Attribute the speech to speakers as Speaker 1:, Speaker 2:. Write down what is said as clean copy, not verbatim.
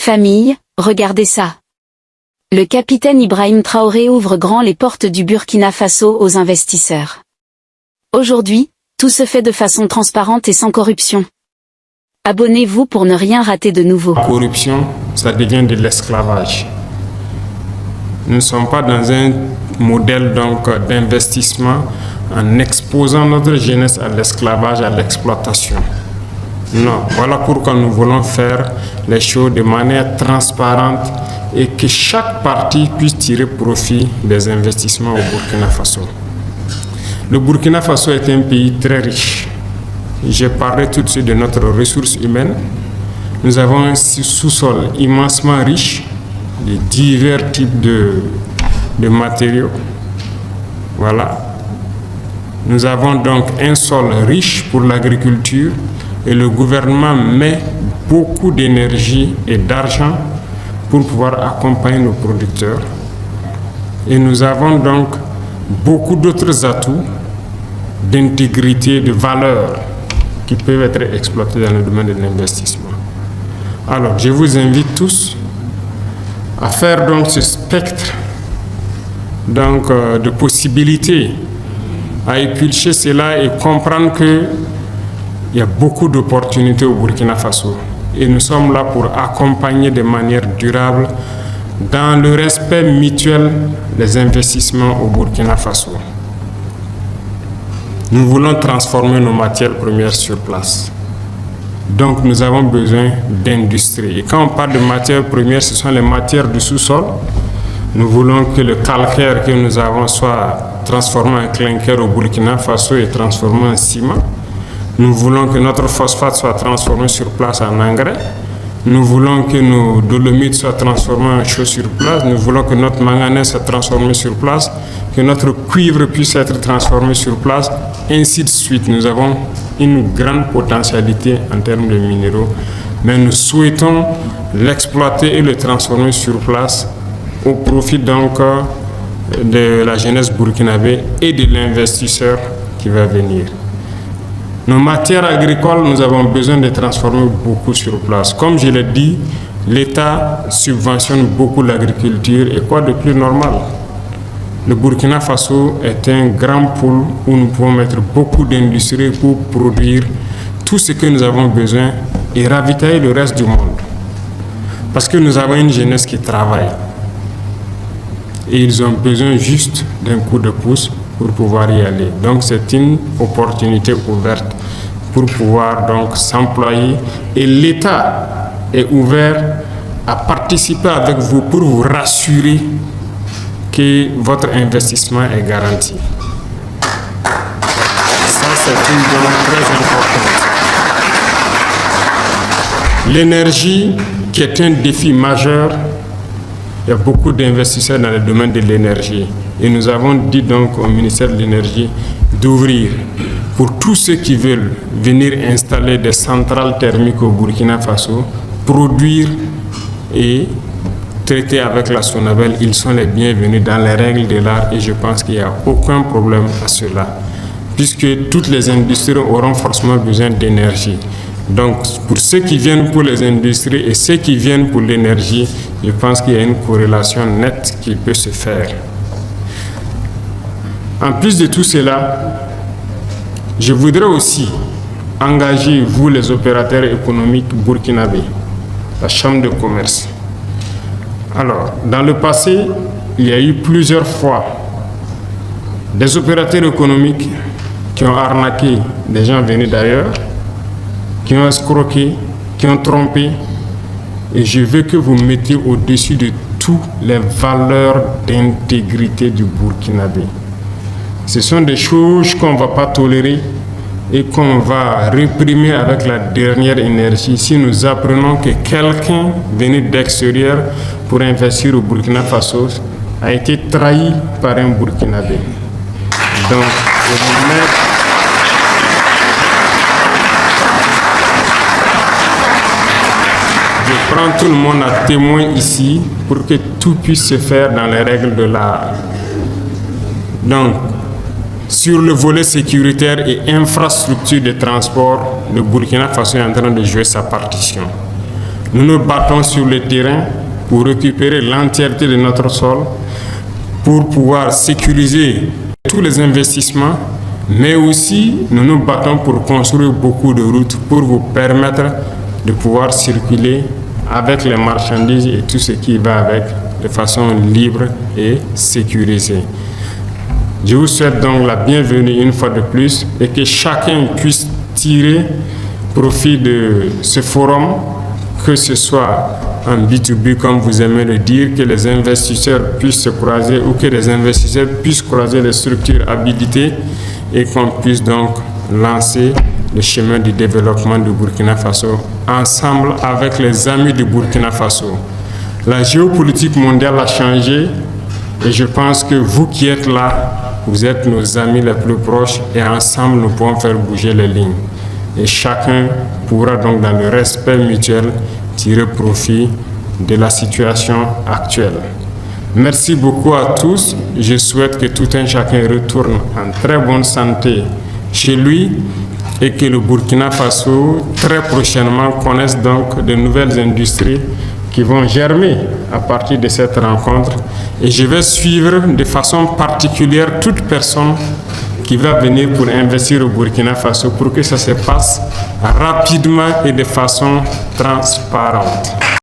Speaker 1: Famille, regardez ça. Le capitaine Ibrahim Traoré ouvre grand les portes du Burkina Faso aux investisseurs. Aujourd'hui, tout se fait de façon transparente et sans corruption. Abonnez-vous pour ne rien rater de nouveau.
Speaker 2: La corruption, ça devient de l'esclavage. Nous ne sommes pas dans un modèle d'investissement en exposant notre jeunesse à l'esclavage, à l'exploitation. Non, voilà pourquoi nous voulons faire les choses de manière transparente et que chaque partie puisse tirer profit des investissements au Burkina Faso. Le Burkina Faso est un pays très riche. J'ai parlé tout de suite de notre ressource humaine. Nous avons un sous-sol immensement riche de divers types de matériaux. Voilà. Nous avons donc un sol riche pour l'agriculture et le gouvernement met beaucoup d'énergie et d'argent pour pouvoir accompagner nos producteurs. Et nous avons donc beaucoup d'autres atouts d'intégrité, de valeur qui peuvent être exploités dans le domaine de l'investissement. Alors, je vous invite tous à faire donc ce spectre de possibilités, à épulcher cela et comprendre qu'il y a beaucoup d'opportunités au Burkina Faso. Et nous sommes là pour accompagner de manière durable, dans le respect mutuel, les investissements au Burkina Faso. Nous voulons transformer nos matières premières sur place. Donc nous avons besoin d'industrie. Et quand on parle de matières premières, ce sont les matières du sous-sol. Nous voulons que le calcaire que nous avons soit transformé en clinker au Burkina Faso et transformé en ciment. Nous voulons que notre phosphate soit transformé sur place en engrais. Nous voulons que nos dolomites soient transformés en chaux sur place. Nous voulons que notre manganèse soit transformé sur place, que notre cuivre puisse être transformé sur place, ainsi de suite. Nous avons une grande potentialité en termes de minéraux, mais nous souhaitons l'exploiter et le transformer sur place au profit donc de la jeunesse burkinabé et de l'investisseur qui va venir. Nos matières agricoles, nous avons besoin de transformer beaucoup sur place. Comme je l'ai dit, l'État subventionne beaucoup l'agriculture et quoi de plus normal? Le Burkina Faso est un grand pôle où nous pouvons mettre beaucoup d'industries pour produire tout ce que nous avons besoin et ravitailler le reste du monde. Parce que nous avons une jeunesse qui travaille. Et ils ont besoin juste d'un coup de pouce pour pouvoir y aller. Donc c'est une opportunité ouverte pour pouvoir donc s'employer et l'État est ouvert à participer avec vous pour vous rassurer que votre investissement est garanti. Ça c'est une donnée très importante. L'énergie qui est un défi majeur. Il y a beaucoup d'investisseurs dans le domaine de l'énergie. Et nous avons dit donc au ministère de l'Énergie d'ouvrir pour tous ceux qui veulent venir installer des centrales thermiques au Burkina Faso, produire et traiter avec la Sonabel. Ils sont les bienvenus dans les règles de l'art et je pense qu'il n'y a aucun problème à cela. Puisque toutes les industries auront forcément besoin d'énergie. Donc, pour ceux qui viennent pour les industries et ceux qui viennent pour l'énergie, je pense qu'il y a une corrélation nette qui peut se faire. En plus de tout cela, je voudrais aussi engager, vous les opérateurs économiques burkinabés, la Chambre de commerce. Alors, dans le passé, il y a eu plusieurs fois des opérateurs économiques qui ont arnaqué des gens venus d'ailleurs, qui ont escroqué, qui ont trompé. Et je veux que vous mettiez au-dessus de toutes les valeurs d'intégrité du Burkinabé. Ce sont des choses qu'on ne va pas tolérer et qu'on va réprimer avec la dernière énergie si nous apprenons que quelqu'un venu d'extérieur pour investir au Burkina Faso a été trahi par un Burkinabé. Donc, je prends tout le monde à témoin ici pour que tout puisse se faire dans les règles de l'art. Donc, sur le volet sécuritaire et infrastructure de transport, le Burkina Faso est en train de jouer sa partition. Nous nous battons sur le terrain pour récupérer l'entièreté de notre sol, pour pouvoir sécuriser tous les investissements, mais aussi nous nous battons pour construire beaucoup de routes pour vous permettre de pouvoir circuler avec les marchandises et tout ce qui va avec de façon libre et sécurisée. Je vous souhaite donc la bienvenue une fois de plus et que chacun puisse tirer profit de ce forum, que ce soit en B2B comme vous aimez le dire, que les investisseurs puissent se croiser ou que les investisseurs puissent croiser les structures habilitées et qu'on puisse donc lancer le chemin du développement du Burkina Faso ensemble avec les amis du Burkina Faso. La géopolitique mondiale a changé et je pense que vous qui êtes là, vous êtes nos amis les plus proches et ensemble nous pouvons faire bouger les lignes. Et chacun pourra donc dans le respect mutuel tirer profit de la situation actuelle. Merci beaucoup à tous. Je souhaite que tout un chacun retourne en très bonne santé chez lui et que le Burkina Faso très prochainement connaisse donc de nouvelles industries qui vont germer à partir de cette rencontre. Et je vais suivre de façon particulière toute personne qui va venir pour investir au Burkina Faso pour que ça se passe rapidement et de façon transparente.